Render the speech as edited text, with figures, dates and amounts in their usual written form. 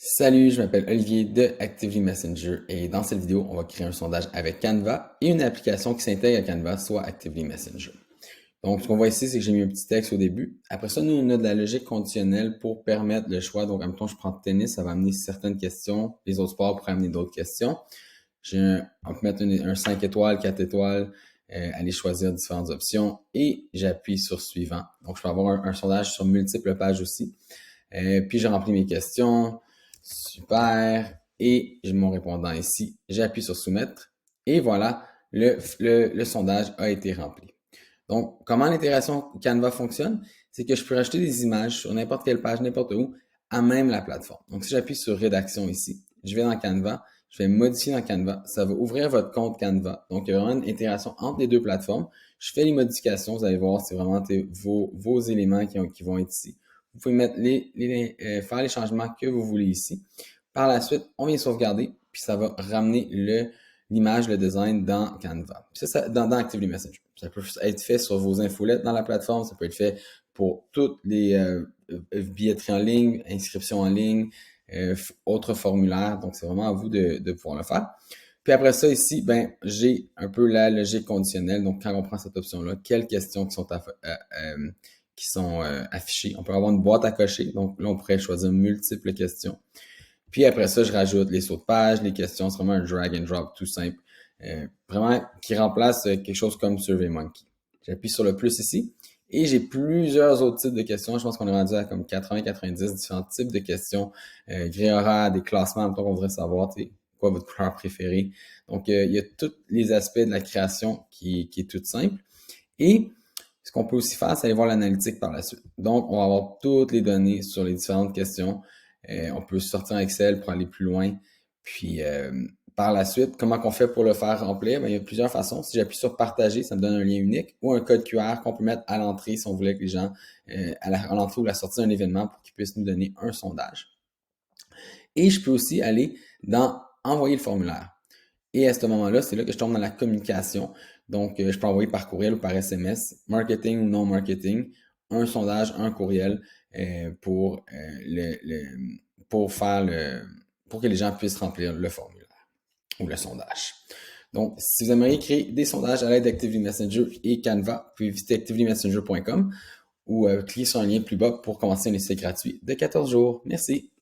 Salut, je m'appelle Olivier de Actively Messenger et dans cette vidéo, on va créer un sondage avec Canva et une application qui s'intègre à Canva, soit Actively Messenger. Donc, ce qu'on voit ici, c'est que j'ai mis un petit texte au début. Après ça, nous, on a de la logique conditionnelle pour permettre le choix. Donc, en même temps, je prends tennis, ça va amener certaines questions. Les autres sports pourraient amener d'autres questions. On peut mettre un 5 étoiles, 4 étoiles, aller choisir différentes options et j'appuie sur suivant. Donc, je peux avoir un sondage sur multiples pages aussi. Puis, je remplis mes questions. Super. Et j'ai mon répondant ici. J'appuie sur soumettre. Et voilà, le sondage a été rempli. Donc, comment l'intégration Canva fonctionne? C'est que je peux rajouter des images sur n'importe quelle page, n'importe où, à même la plateforme. Donc, si j'appuie sur rédaction ici, je vais dans Canva, je vais modifier dans Canva, ça va ouvrir votre compte Canva. Donc, il y a vraiment une intégration entre les deux plateformes. Je fais les modifications, vous allez voir, c'est vraiment vos éléments qui vont être ici. Vous pouvez mettre faire les changements que vous voulez ici. Par la suite, on vient sauvegarder, puis ça va ramener l'image, le design dans Canva. Puis dans Actively Messenger. Ça peut être fait sur vos infolettes dans la plateforme, ça peut être fait pour toutes les billetteries en ligne, inscriptions en ligne, autres formulaires. Donc, c'est vraiment à vous de pouvoir le faire. Puis après ça, ici, ben, j'ai un peu la logique conditionnelle. Donc, quand on prend cette option-là, quelles questions qui sont affichées. On peut avoir une boîte à cocher. Donc, là, on pourrait choisir multiples questions. Puis après ça, je rajoute les sauts de page, les questions. C'est vraiment un drag and drop tout simple. Vraiment qui remplace quelque chose comme SurveyMonkey. J'appuie sur le plus ici. Et j'ai plusieurs autres types de questions. Je pense qu'on est rendu à comme 80-90 différents types de questions. Grille horaire, des classements, on voudrait savoir quoi votre couleur préférée. Donc, il y a tous les aspects de la création qui est toute simple. Et ce qu'on peut aussi faire, c'est aller voir l'analytique par la suite. Donc, on va avoir toutes les données sur les différentes questions. On peut sortir en Excel pour aller plus loin. Puis, par la suite, comment on fait pour le faire remplir? Bien, il y a plusieurs façons. Si j'appuie sur partager, ça me donne un lien unique ou un code QR qu'on peut mettre à l'entrée si on voulait que les gens, à l'entrée ou la sortie d'un événement pour qu'ils puissent nous donner un sondage. Et je peux aussi aller dans envoyer le formulaire. Et à ce moment-là, c'est là que je tombe dans la communication. Donc, je peux envoyer par courriel ou par SMS, marketing ou non marketing, un sondage, un courriel pour faire pour que les gens puissent remplir le formulaire ou le sondage. Donc, si vous aimeriez créer des sondages à l'aide d'Actively Messenger et Canva, vous pouvez visiter activitymessenger.com ou cliquer sur un lien plus bas pour commencer un essai gratuit de 14 jours. Merci.